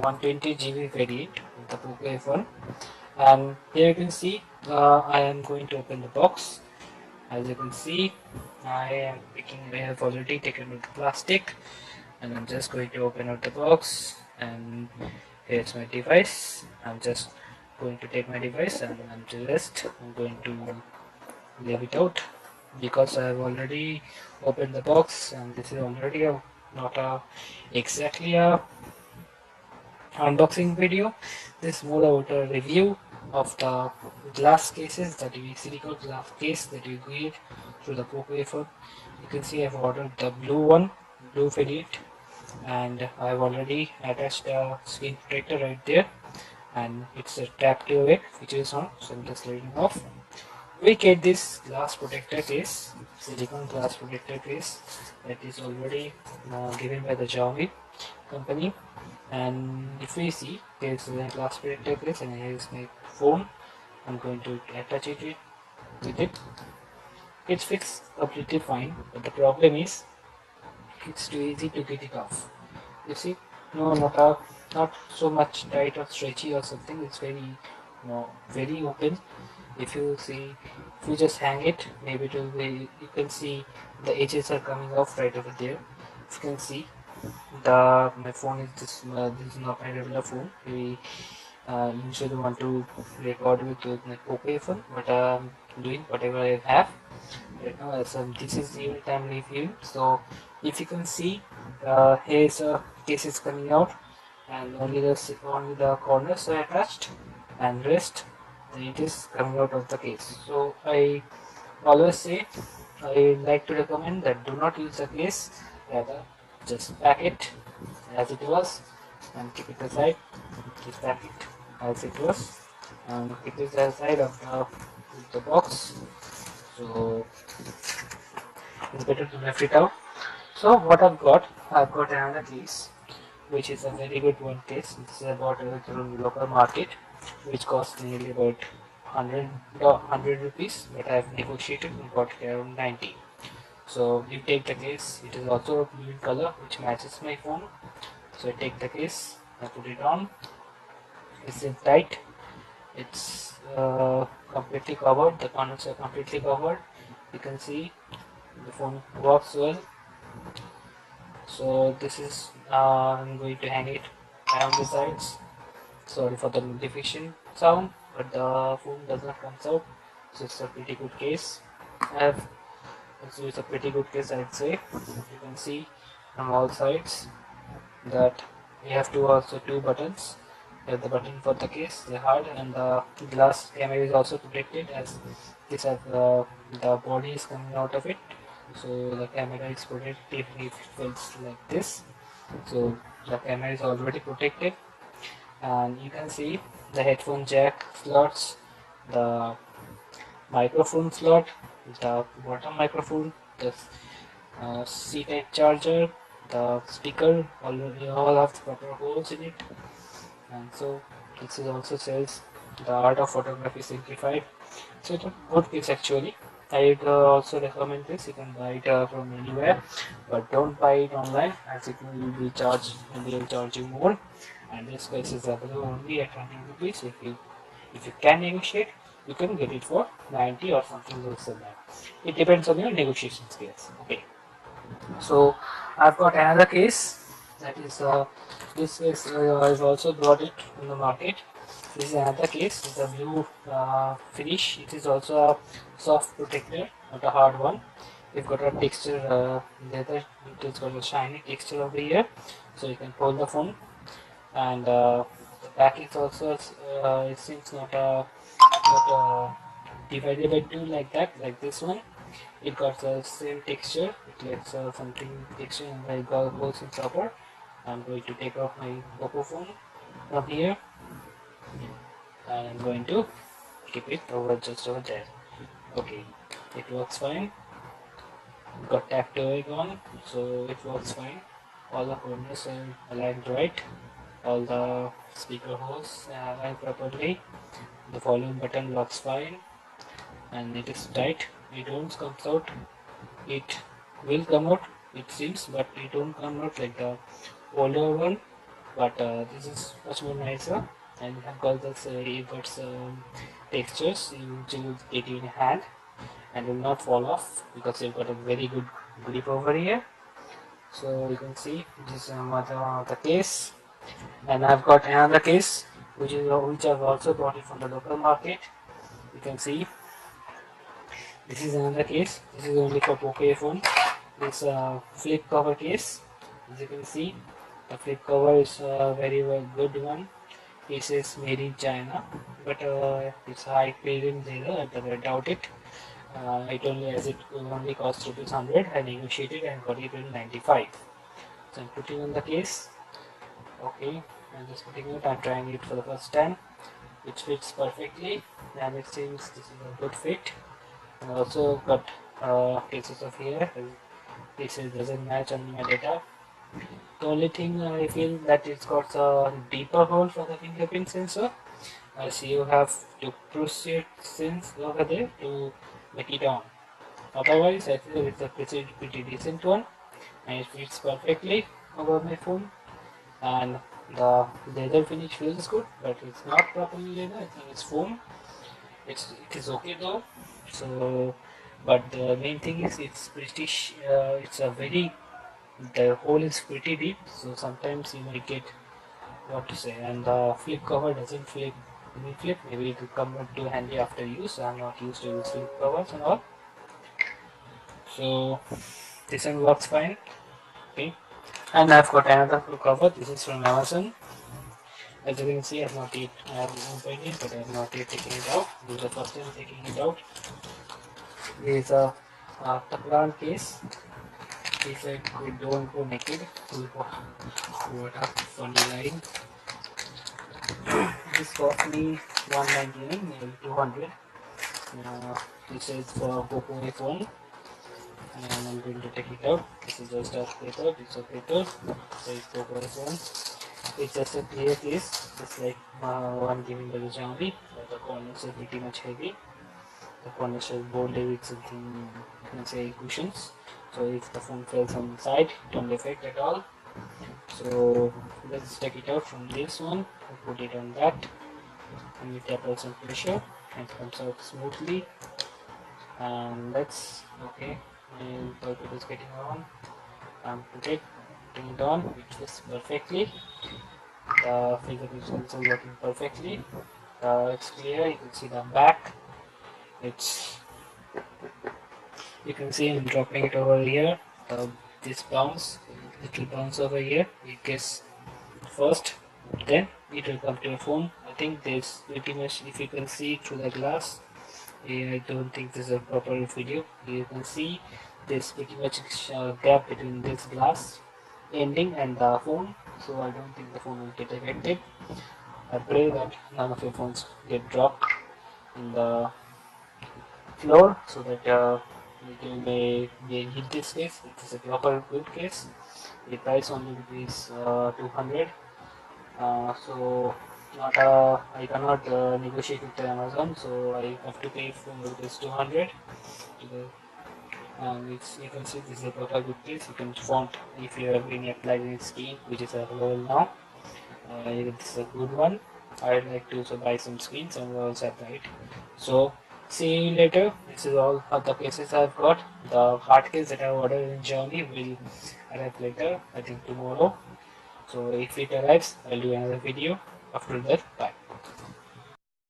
120 GB variant of the POCO F1, and here you can see I am going to open the box. As you can see, I have already taken out the plastic, and I'm just going to open out the box. And here's my device. I'm just going to take my device, and I'm going to leave it out because I have already opened the box, and this is already not a exactly a unboxing video. This is more about a review of the glass cases that we silicone glass case that you get through the POCO F1. You can see I've ordered the blue variant, and I've already attached a screen protector right there, and it's a tap to away which is on, so I'm just letting off. We get this glass protector case, silicone glass protector case that is already given by the Xiaomi company. And if we see, there's a glass protector case, and here's my phone. I'm going to attach it with it. It fits completely fine, but the problem is it's too easy to get it off. You see, no, not so much tight or stretchy or something. It's very open. If you see, if you just hang it, maybe it will be, you can see the edges are coming off right over there. If you can see, my phone is this is not my regular phone. We usually want to record with my POCO F1, but I'm doing whatever I have right now. So this is real time review. So if you can see, here's a case is coming out, and only the corners are attached, and rest it is coming out of the case. So I always say, I like to recommend that do not use the case, rather just pack it as it was and keep it aside. Just pack it as it was and keep it aside of the box. So it's better to left it out. So what I've got another case, which is a very good one case. This is about from the local market, which costs nearly about 100 rupees, but I've negotiated and got it around 90. So you take the case. It is also blue in color, which matches my phone. So I take the case, I put it on. It's in tight. It's completely covered. The corners are completely covered. You can see the phone works well. So this is I'm going to hang it around the sides. Sorry for the notification sound, but the phone does not come out. So it's a pretty good case. It's a pretty good case, I'd say. You can see from all sides that we have two buttons. We have the button for the case, the hard, and the glass camera is also protected, as this has the body is coming out of it. So the camera is protected if it feels like this. So the camera is already protected, and you can see the headphone jack slots, the microphone slot, the bottom microphone, the C-type charger, the speaker, all have the proper holes in it. And so this is also sells the art of photography simplified. So it's a good case actually. I would also recommend this. You can buy it from anywhere, but don't buy it online, as it will be charged and they will charge you more. And this case is available only at 100 rupees. If you can negotiate, you can get it for 90 or something less than that. It depends on your negotiation skills. Okay. So I've got another case, that is this case. I've also brought it in the market. This is another case. It's a blue finish. It is also a soft protector, not a hard one. We've got a texture leather. It has got a shiny texture over here, so you can hold the phone. And the back is also it seems not divided by two like that, like this one. It got the same texture. It lets something texture, and it goes in proper. I'm going to take off my POCO phone from here, and I'm going to keep it just over there. Okay, it works fine. Got tap to on, so it works fine. All the corners are aligned right. All the speaker holes are aligned properly. The volume button works fine, and it is tight. It won't come out. It will come out, it seems, but it won't come out like the older one. but this is much more nicer, and you have got this earbuds textures which will get you in hand and will not fall off because you've got a very good grip over here. So you can see this is the case, and I've got another case which I've also bought it from the local market. You can see this is another case. This is only for POCO F1. This flip cover case. As you can see, the flip cover is a very well good one. It says made in China, but it's high grade in leather. I doubt it. It only cost rupees 100. I negotiated and got it in 95. So I'm putting on the case. Okay, I'm just putting it. I'm trying it for the first time. It fits perfectly, and it seems this is a good fit. And also got cases of here. This doesn't match on my data. The only thing I feel that it's got a deeper hole for the fingerprint sensor. So you have to push it since over there to make it on. Otherwise, I feel it's a pretty decent one, and it fits perfectly over my phone. And the leather finish feels good, but it's not properly leather. I think it's foam. It is okay though. So, but the main thing is it's British. It's a very the hole is pretty deep, so sometimes you might get what to say. And the flip cover doesn't flip. Maybe it will come to handy after use. I'm not used to use flip covers and all. So this one works fine. Okay, and I've got another flip cover. This is from Amazon. As you can see, I have opened it, but I have not yet taken it out. This is the first time taking it out. This is a Teflon case. It's like we don't go naked. What a funny line. This cost me 199, nearly 200. This is for POCO F1, and I'm going to take it out. This is just a paper, piece of paper. This is POCO F1. It's just a clear case, just like one given by the Xiaomi, but the corners are pretty much heavy. The corners are bolded with something, you can say, cushions. So if the phone falls on the side, it won't affect at all. So let's take it out from this one. I put it on that, and we apply some pressure, and it comes out smoothly. And let's okay. And purple is getting on. Putting it on, which fits perfectly. The fingerprint is also working perfectly. It's clear. You can see the back. It's you can see I'm dropping it over here. This little bounce over here. It gets first, then it will come to your phone. I think there's pretty much, if you can see through the glass, I don't think this is a proper video. You can see there's pretty much a gap between this glass ending and the phone, so I don't think the phone will get affected. I pray that none of your phones get dropped in the floor so that you may hit this case. It is a proper good case. The price only is 200. So not I cannot negotiate with Amazon, so I have to pay for this 200. To the, which you can see this is a proper good case. You can font if you have any applied in screen, which is available now. This is a good one. I'd like to also buy some screens and also applied. So see you later. This is all of the cases I've got. The hard case that I ordered in Germany will arrive later. I think tomorrow. So if it arrives, I'll do another video. After that, bye.